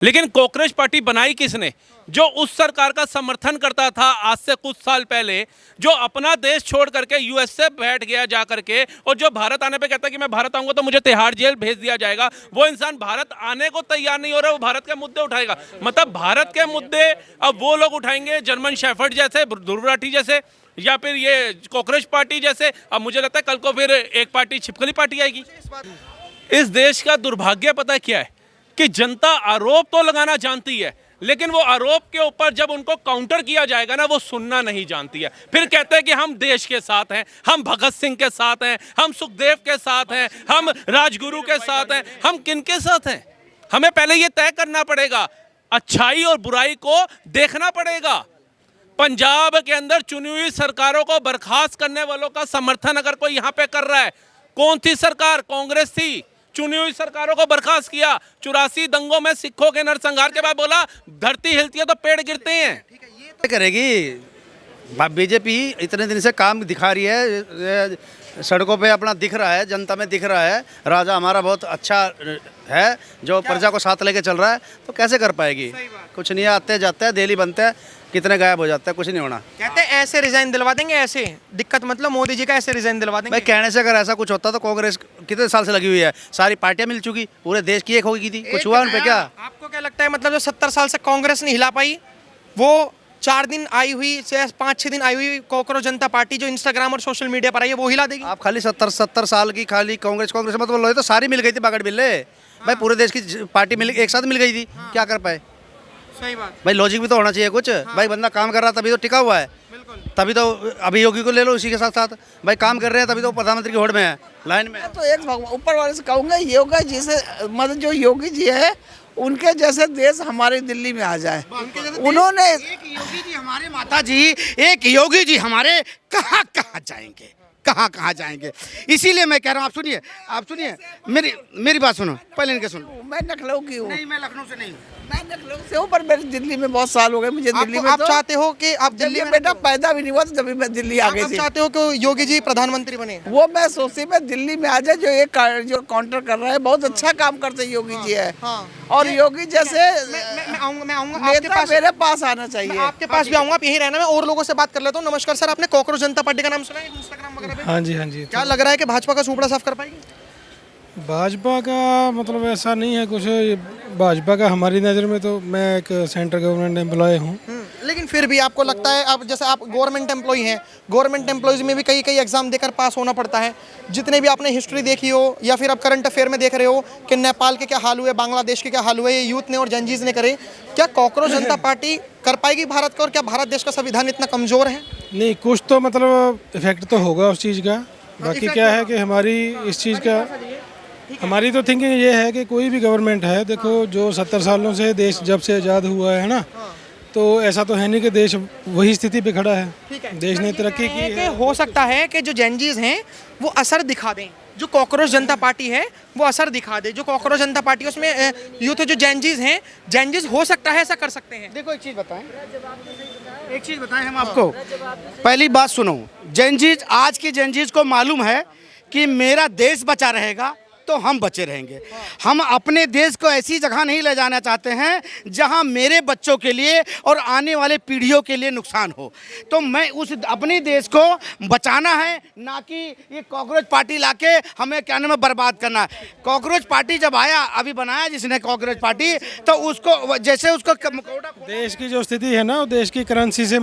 लेकिन cockroach party बनाई किसने? जो उस सरकार का समर्थन करता था आज से कुछ साल पहले, जो अपना देश छोड़ करके यूएसए बैठ गया जा करके, और जो भारत आने पे कहता है कि मैं भारत आऊंगा तो मुझे तिहाड़ जेल भेज दिया जाएगा, वो इंसान भारत आने को तैयार नहीं हो रहा, वो भारत के मुद्दे उठाएगा। मतलब भारत के मुद्दे अब वो लोग उठाएंगे जर्मन शेफर्ड जैसे, ध्रुव राठी जैसे, या फिर ये कॉकरोच पार्टी जैसे। अब मुझे लगता है कल को फिर एक पार्टी छिपकली पार्टी आएगी। इस देश का दुर्भाग्य पता है क्या है कि जनता आरोप तो लगाना जानती है, लेकिन वो आरोप के ऊपर जब उनको काउंटर किया जाएगा ना, वो सुनना नहीं जानती है। फिर कहते हैं कि हम देश के साथ हैं, हम भगत सिंह के साथ हैं, हम सुखदेव के साथ हैं, हम राजगुरु के साथ हैं। हम किन के साथ हैं? हमें पहले ये तय करना पड़ेगा, अच्छाई और बुराई को देखना पड़ेगा। पंजाब के अंदर चुनी हुई सरकारों को बर्खास्त करने वालों का समर्थन अगर कोई यहाँ पे कर रहा है, कौन सी सरकार? कांग्रेस थी। चुनी हुई सरकारों को बर्खास्त किया। 84 दंगों में सिखों के नरसंहार के बाद बोला धरती हिलती है तो पेड़ गिरते हैं। करेगी बीजेपी इतने दिन से काम दिखा रही है, सड़कों पे अपना दिख रहा है, जनता में दिख रहा है, राजा हमारा बहुत अच्छा है जो प्रजा को साथ लेके चल रहा है, तो कैसे कर पाएगी? कुछ नहीं, आते जाते हैं, दिल्ली बनते हैं, कितने गायब हो जाता है, कुछ नहीं होना। कहते हैं ऐसे रिजाइन दिलवा देंगे, ऐसे दिक्कत मतलब मोदी जी का ऐसे रिजाइन दिलवा देंगे। भाई कहने से अगर ऐसा कुछ होता तो कांग्रेस कितने साल से लगी हुई है, सारी पार्टियां मिल चुकी, पूरे देश की एक हो गई थी, कुछ हुआ उन पे क्या? आपको क्या लगता है मतलब जो 70 साल से कांग्रेस नहीं हिला पाई, वो 4 दिन आई हुई, 5-6 दिन आई हुई कॉकरोच जनता पार्टी जो इंस्टाग्राम और सोशल मीडिया पर आई है, वो हिला देगी? आप खाली 70 साल की खाली कांग्रेस मत बोलो, तो सारी मिल गई थी बागड़ बिल्ले। भाई पूरे देश की पार्टी मिल एक साथ मिल गई थी, क्या कर पाए? सही बात। भाई लॉजिक भी तो होना चाहिए कुछ। भाई बंदा काम कर रहा तभी तो टिका हुआ है, तभी तो। अभी योगी को ले लो, उसी के साथ साथ भाई काम कर रहे हैं, तभी तो प्रधानमंत्री की होड़ में है, लाइन में। तो एक ऊपर वाले से कहूँगा, योगी जी से मतलब जो योगी जी है उनके जैसे देश हमारे दिल्ली में आ जाए। उन्होंने एक योगी जी हमारे माता जी, एक योगी जी हमारे कहाँ कहाँ जाएंगे, कहाँ कहाँ जाएंगे। इसीलिए मैं कह रहा हूँ, आप सुनिए मेरी बात सुनो, पहले इनके सुनो। मैं लखनऊ की हूँ। नहीं, मैं लखनऊ से नहीं, मैं लखनऊ से हूँ, पर मेरे दिल्ली में बहुत साल हो गए मुझे। दिल्ली में आप तो चाहते हो कि आप दिल्ली में बेटा पैदा भी नहीं हुआ, तो जब मैं दिल्ली आ गई आप थी। चाहते हो कि योगी जी प्रधानमंत्री बने? वो मैं सोचती मैं दिल्ली में आ जाए, जो ये जो काउंटर कर रहा है बहुत अच्छा काम करते योगी जी है। और योगी जैसे मैं आऊंगा आपके नेता पास, मेरे पास आना चाहिए। आपके पास भी आऊंगा, आप यही रहना। मैं और लोगों से बात कर लेता हूँ। नमस्कार सर, आपने कॉकरोच जनता पार्टी का नाम सुना है इंस्टाग्राम वगैरह पे? हाँ जी, हाँ जी। क्या लग रहा है कि भाजपा का सूपड़ा साफ कर पाएगी? भाजपा का मतलब ऐसा नहीं है कुछ। भाजपा का हमारी नज़र में तो, मैं एक सेंट्रल गवर्नमेंट एम्प्लॉय हूँ। लेकिन फिर भी आपको लगता है, आप जैसे आप गवर्नमेंट एम्प्लॉय हैं, गवर्नमेंट एम्प्लॉयज़ में भी कई एग्जाम देकर पास होना पड़ता है। जितने भी आपने हिस्ट्री देखी हो या फिर आप करंट अफेयर में देख रहे हो कि नेपाल के क्या हाल हुए, बांग्लादेश के क्या हाल हुए, ये यूथ ने और जनजीज ने करे, क्या कॉकरोच जनता पार्टी कर पाएगी भारत का? और क्या भारत देश का संविधान इतना कमज़ोर है? नहीं, कुछ तो मतलब इफेक्ट तो होगा उस चीज़ का। बाकी क्या है कि हमारी इस चीज़ का, हमारी तो थिंकिंग ये है कि कोई भी गवर्नमेंट है, देखो जो 70 सालों से देश जब से आज़ाद हुआ है ना, तो ऐसा तो है नहीं कि देश वही स्थिति पे खड़ा है। देश ने तरक्की की है। हो सकता है कि जो जनजीज हैं वो असर दिखा दें, जो कॉकरोच जनता पार्टी है वो असर दिखा दे। जो कॉकरोच जनता पार्टी है उसमें यूथ जो जनजीज हैं, जनजीज हो सकता है ऐसा कर सकते हैं। देखो एक चीज़ बताएं हम आपको। पहली बात सुनो, जनजीज, आज की जनजीज को मालूम है कि मेरा देश बचा रहेगा तो हम बचे रहेंगे। हम अपने देश को ऐसी जगह नहीं ले जाना चाहते हैं जहां मेरे बच्चों के लिए और आने वाले पीढ़ियों के लिए नुकसान हो। तो मैं उस अपने देश को बचाना है, ना कि ये कॉकरोच पार्टी लाके हमें क्या नाम है बर्बाद करना है। कॉकरोच पार्टी जब आया, अभी बनाया जिसने कॉकरोच पार्टी, तो उसको जैसे उसको देश की जो स्थिति है ना, वो देश की करेंसी से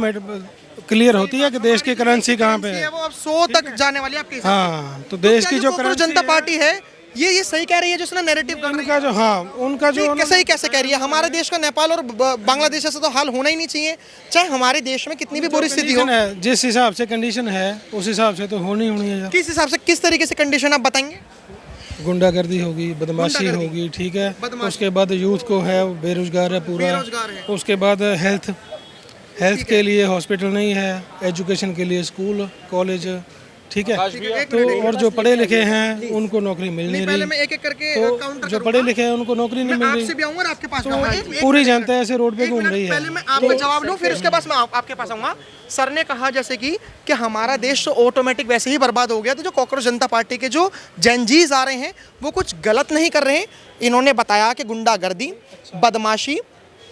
क्लियर होती है कि देश की करेंसी कहाँ पे है। वो अब 100 तक जाने वाली है आपके हिसाब से? हाँ, तो देश की जो कॉकरोच जनता पार्टी है ये सही कह रही है, जो उसने नैरेटिव उनका जो, हाँ उनका जो कैसे कह रही है? हमारे देश का नेपाल और बांग्लादेश से तो हाल होना ही नहीं चाहिए, चाहे हमारे देश में कितनी भी बुरी स्थिति हो। जिस हिसाब से कंडीशन है उस हिसाब से तो होनी है। किस हिसाब से, किस तरीके से कंडीशन आप बताएंगे? गुंडागर्दी होगी, बदमाशी होगी, ठीक है। उसके बाद यूथ को है, बेरोजगार है पूरा। उसके बाद हेल्थ के लिए हॉस्पिटल नहीं है, एजुकेशन के लिए स्कूल कॉलेज ठीक है। तो और जो पढ़े लिखे हैं उनको नौकरी मिल नहीं पहले रही, मैं एक एक करके तो काउंटर जो पढ़े लिखे हैं उनको नौकरी नहीं मिल आपसे रही, भी आऊंगा और आपके पास भी तो आऊंगा। एक पूरी मिनट, जनता ऐसे रोड पे एक घूम मिनट, रही है। पहले मैं आपका जवाब लूं फिर उसके बाद मैं आपके पास आऊंगा। सर ने कहा जैसे कि हमारा देश तो ऑटोमेटिक वैसे ही बर्बाद हो गया, तो जो कांग्रेस जनता पार्टी के जो जेनजीज आ रहे हैं वो कुछ गलत नहीं कर रहे हैं। इन्होंने बताया कि गुंडागर्दी, बदमाशी,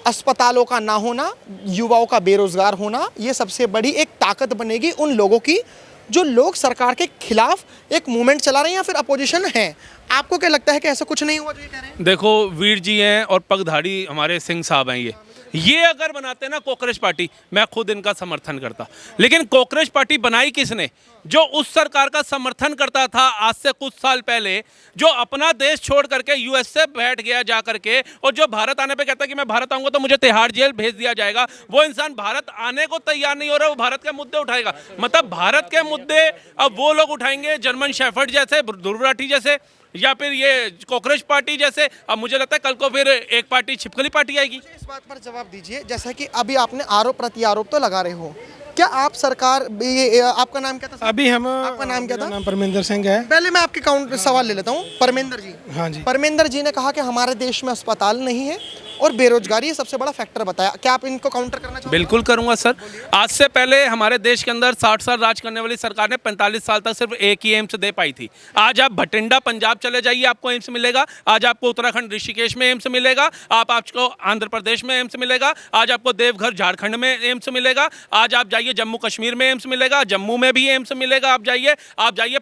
अस्पतालों का ना होना, युवाओं का बेरोजगार होना, ये सबसे बड़ी एक ताकत बनेगी उन लोगों की जो लोग सरकार के खिलाफ एक मूवमेंट चला रहे हैं या फिर अपोजिशन है। आपको क्या लगता है कि ऐसा कुछ नहीं हुआ जो ये कह रहे हैं? देखो, वीर जी हैं और पगधाड़ी हमारे सिंह साहब हैं, ये अगर बनाते ना कांग्रेस पार्टी, मैं खुद इनका समर्थन करता। लेकिन कांग्रेस पार्टी बनाई किसने? जो उस सरकार का समर्थन करता था आज से कुछ साल पहले, जो अपना देश छोड़ करके यूएसए बैठ गया जा करके, और जो भारत आने पे कहता है कि मैं भारत आऊंगा तो मुझे तिहाड़ जेल भेज दिया जाएगा, वो इंसान भारत आने को तैयार नहीं हो रहा, वो भारत के मुद्दे उठाएगा। मतलब भारत के मुद्दे अब वो लोग उठाएंगे जर्मन शेफर्ड जैसे, ध्रुव राठी जैसे, या फिर ये कांग्रेस पार्टी जैसे। अब मुझे लगता है कल को फिर एक पार्टी छिपकली पार्टी आएगी। इस बात पर जवाब दीजिए, जैसा कि अभी आपने आरोप प्रति आरोप तो लगा रहे हो, क्या आप सरकार ये आपका नाम क्या था? अभी हम, आपका नाम क्या था? नाम परमिंदर सिंह है। पहले मैं आपके काउंटर सवाल ले लेता हूँ। परमेंद्र जी, हाँ जी। परमेंद्र जी ने कहा कि हमारे देश में अस्पताल नहीं है और बेरोजगारी ये सबसे बड़ा फैक्टर बताया। क्या आप इनको काउंटर करना चाहोगे? बिल्कुल करूंगा सर। आज से पहले हमारे देश के अंदर 60 साल राज करने वाली सरकार ने 45 साल तक सिर्फ एक ही एम्स दे पाई थी। आज आप भटिंडा पंजाब चले जाइए, आपको एम्स मिलेगा। आज आपको उत्तराखंड ऋषिकेश में एम्स मिलेगा, आपको आंध्र प्रदेश में एम्स मिलेगा, आज आपको देवघर झारखंड में एम्स मिलेगा, आज आप जाइए जम्मू कश्मीर में एम्स मिलेगा, जम्मू में भी एम्स मिलेगा। आप जाइए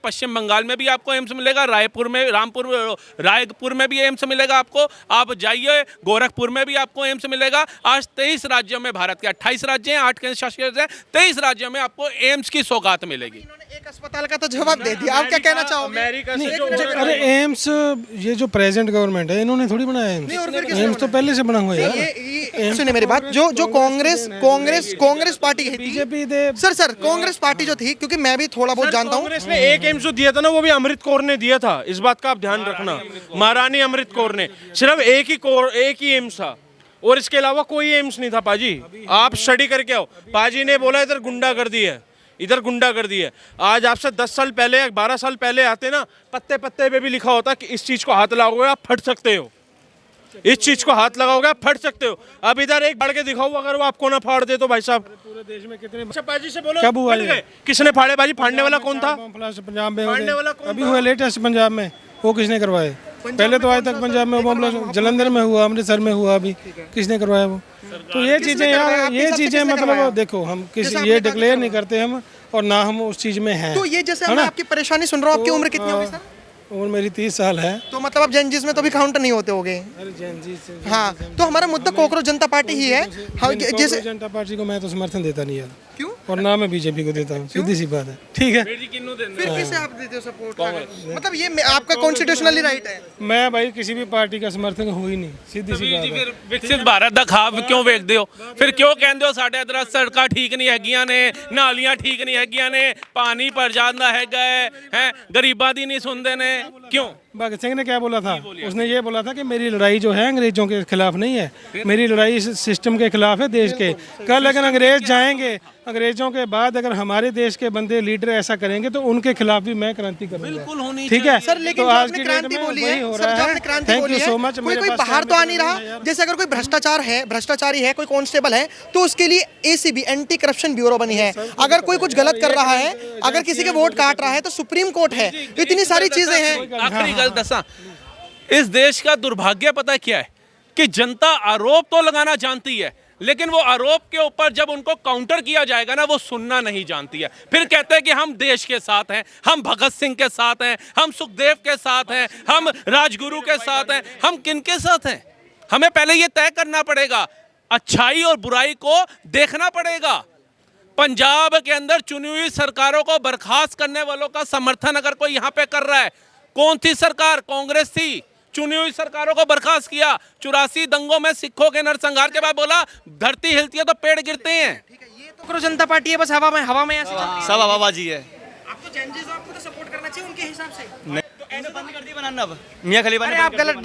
पश्चिम बंगाल में भी आपको एम्स मिलेगा, रायपुर में भी एम्स मिलेगा आपको। आप जाइए गोरखपुर में भी आपको एम्स मिलेगा। आज 23 राज्यों में, भारत के 28 राज्य हैं, 8 केंद्र शासित प्रदेश हैं, 23 राज्यों में आपको एम्स की सौगात मिलेगी। इन्होंने एक अस्पताल का तो जवाब दे दिया, आप क्या कहना चाहोगे? अरे एम्स, ये जो प्रेजेंट गवर्नमेंट है इन्होंने थोड़ी बनाया एम्स, एम्स तो पहले से बना हुआ है यार। सुनिए मेरी बात, जो कांग्रेस पार्टी है, बीजेपी सर कांग्रेस पार्टी जो थी, क्योंकि मैं भी थोड़ा बहुत जानता हूँ, कांग्रेस ने एक एम्स जो दिया था ना, वो भी अमृत कौर ने दिया था। इस बात का आप ध्यान रखना, महारानी अमृत कौर ने। सिर्फ एक ही एम्स था और इसके अलावा कोई एम्स नहीं था। पाजी आप स्टडी करके आओ। पाजी ने बोला इधर गुंडागर्दी है, इधर गुंडागर्दी है। आज आपसे 10 साल पहले या 12 साल पहले आते ना, पत्ते पत्ते पे भी लिखा होता कि इस चीज को हाथ लगाओगे आप फट सकते हो, इस चीज को हाथ लगाओगे आप फट सकते हो। अब इधर एक फाड़ के दिखाओ, अगर वो आपको ना फाड़ दे तो भाई साहब। पूरे देश में कितने अच्छा पाजी से बोलो, कब हुआ फट ये? गए। किसने फाड़े बाजी? फाड़ने वाला कौन था? पंजाब में फाड़ने वाला कौन अभी था? हुआ लेटेस्ट पंजाब में, वो किसने करवाए? पहले तो आज तक पंजाब में बम जलंधर में हुआ, अमृतसर में हुआ, अभी किसने करवाया वो? तो ये चीजें यार, ये चीजें मतलब देखो, हम किसी ये डिक्लेयर नहीं करते हम, और ना हम उस चीज में हैं। तो ये जैसे मैं आपकी परेशानी सुन रहा हूँ, आपकी उम्र कितनी होगी सर? उम्र मेरी 30 साल है। तो मतलब आप जेनजीज में तो भी काउंट नहीं होते होगे। हाँ, तो हमारा मुद्दा कांग्रेस जनता पार्टी ही है। हाँ, जैसे जनता पार्टी को मैं तो समर्थन देता नहीं यार, क्यों? और ना मैं बीजेपी को देता हूँ, सीधी सी बात है। ठीक है, फिर किसे आप देते हो सपोर्ट? मतलब ये आपका कॉन्स्टिट्यूशनली राइट है। मैं भाई किसी भी पार्टी का समर्थन हो ही नहीं, सीधी सी बात है। विकसित भारत ਦਾ ਖਾਬ ਕਿਉਂ ਵੇਖਦੇ ਹੋ? ਫਿਰ ਕਿਉਂ ਕਹਿੰਦੇ ਹੋ ਸਾਡੇ ਇਧਰ ਸੜਕਾਂ ਠੀਕ ਨਹੀਂ ਹੈਗੀਆਂ ਨੇ, ਨਾਲੀਆਂ ਠੀਕ ਨਹੀਂ ਹੈਗੀਆਂ ਨੇ, ਪਾਣੀ ਭਰ ਜਾਂਦਾ ਹੈਗਾ ਹੈ, ਗਰੀਬਾਂ ਦੀ ਨਹੀਂ ਸੁਣਦੇ ਨੇ, क्यों? भगत सिंह ने क्या बोला था? उसने ये बोला था कि मेरी लड़ाई जो है अंग्रेजों के खिलाफ नहीं है, मेरी लड़ाई इस सिस्टम के खिलाफ है देश के। कल अगर अंग्रेज जाएंगे, अंग्रेजों के बाद अगर हमारे देश के बंदे लीडर ऐसा करेंगे तो उनके खिलाफ भी मैं क्रांति करूंगा। ठीक है सर, लेकिन तो जो आज आपने की क्रांति डेट में बोली वही है, हो सर, रहा जो है। आपने क्रांति थैंक बोली यू है, सो मच। कोई बाहर तो आ नहीं रहा। जैसे अगर कोई भ्रष्टाचार है, भ्रष्टाचारी है, कोई कांस्टेबल है, तो उसके लिए एसीबी, एंटी करप्शन ब्यूरो बनी है। अगर कोई कुछ गलत कर रहा है, अगर किसी के वोट काट रहा है, तो सुप्रीम कोर्ट है। इतनी सारी चीजें हैं। आखिरी गल दसा, इस देश का दुर्भाग्य पता क्या है कि जनता आरोप तो लगाना जानती है, लेकिन वो आरोप के ऊपर जब उनको काउंटर किया जाएगा ना, वो सुनना नहीं जानती है। फिर कहते हैं कि हम देश के साथ हैं, हम भगत सिंह के साथ हैं, हम सुखदेव के साथ हैं, हम राजगुरु के साथ हैं। हम किन के साथ हैं? हमें पहले ये तय करना पड़ेगा, अच्छाई और बुराई को देखना पड़ेगा। पंजाब के अंदर चुनी हुई सरकारों को बर्खास्त करने वालों का समर्थन अगर कोई यहाँ पे कर रहा है, कौन सी सरकार? कांग्रेस थी। चुनी हुई सरकारों को बर्खास्त किया। 84 दंगों में सिखों के नरसंहार के बाद बोला धरती हिलती है तो पेड़ गिरते हैं। ये तो कांग्रेस जनता पार्टी है, बस हवा में ऐसे चल रही है। सब हवाबाजी है। आप तो जेनजीज, आपको तो सपोर्ट करना चाहिए उनके हिसाब से। बंद कर दी बनाना अब मियां खलीफा ने। अरे आप गलत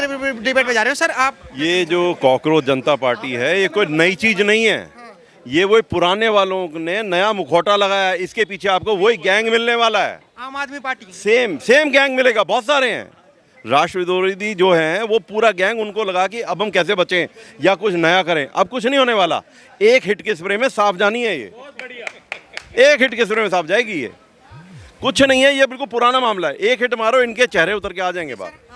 डिबेट पे जा रहे हो सर। आप ये जो कांग्रेस जनता पार्टी है, ये कोई नई चीज नहीं है। ये वही पुराने वालों ने नया मुखौटा लगाया, इसके पीछे आपको वही गैंग मिलने वाला है। आम आदमी पार्टी सेम गैंग मिलेगा, बहुत सारे हैं राष्ट्र विरोधी जो हैं, वो पूरा गैंग उनको लगा कि अब हम कैसे बचें या कुछ नया करें। अब कुछ नहीं होने वाला, एक हिट के स्प्रे में साफ जानी है ये, एक हिट के स्प्रे में साफ जाएगी ये, कुछ नहीं है, ये बिल्कुल पुराना मामला है। एक हिट मारो, इनके चेहरे उतर के आ जाएंगे बाहर।